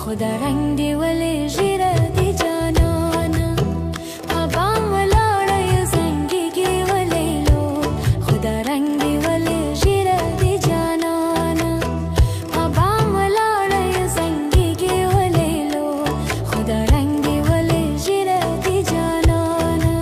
खुदा रंग दे वाले जीरा दी जानाना अबाम वाला ये ज़ंगी के वाले लो खुदा रंग दे वाले जीरा दी जानाना अबाम वाला ये ज़ंगी के वाले लो खुदा रंग दे वाले जीरा दी जानाना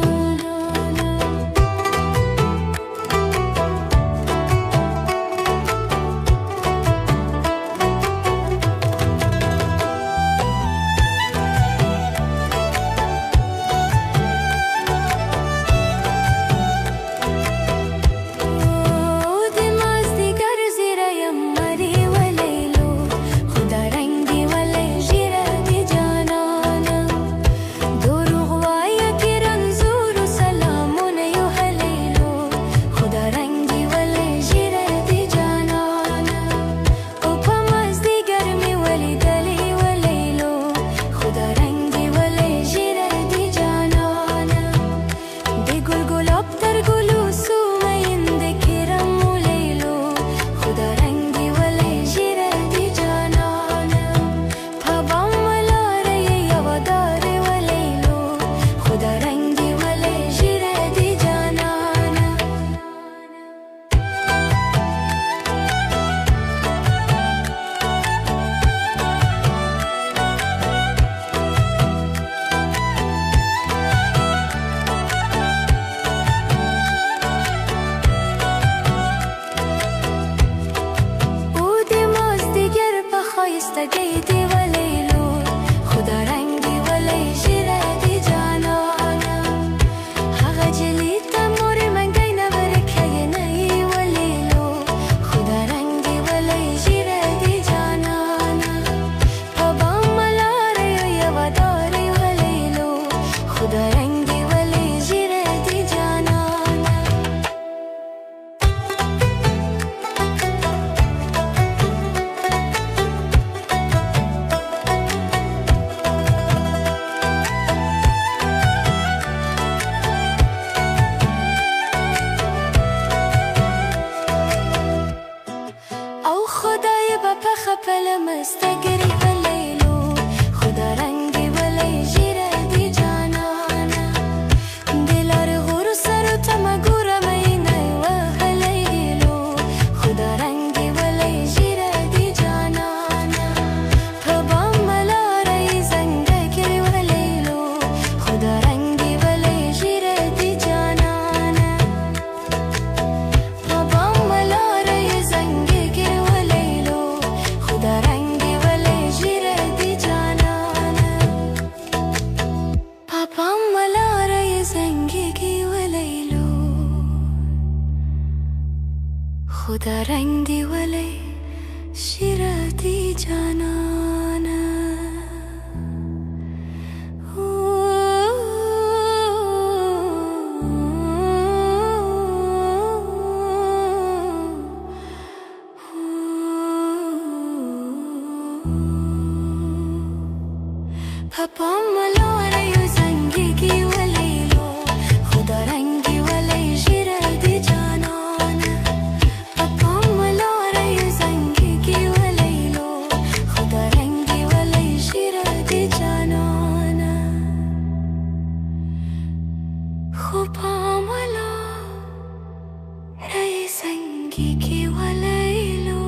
استجيتي وليلو خدا رنگي ولي جيرادي جانانا هغجلي تمور من جينا بركيني وليلو خدا رنگي ولي جيرادي جانانا بابا ملاري يا وداري وليلو خدا رنگي ولي جيرادي جانانا فلما استجري الليلو خدا رنگي ولي جيرادي جانانا دلار غور سرو تمغورا مينا وهليلو خدا رنگي ولي جيرادي جانانا بابا ملاري زنگكري وليلو خدا رنگي ولي جيرادي جانانا بابا ملاري زنگكري وليلو خدا رنگی ولی جیرادی جانانا پاپام ملاره زنگی کی ولیلو خدا رنگی ولی جیرادی جانانا پاپا ملاره یو زنگی کی ولیلو خدا رنگی ولی جیرادی جانانا پاپا ملاره یو زنگی کی ولیلو خدا رنگی ولی جیرادی جانانا خوبا ملاره زنگی کی ولیلو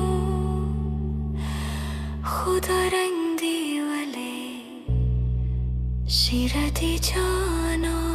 خدا رنگی ولی جیرادی جانانا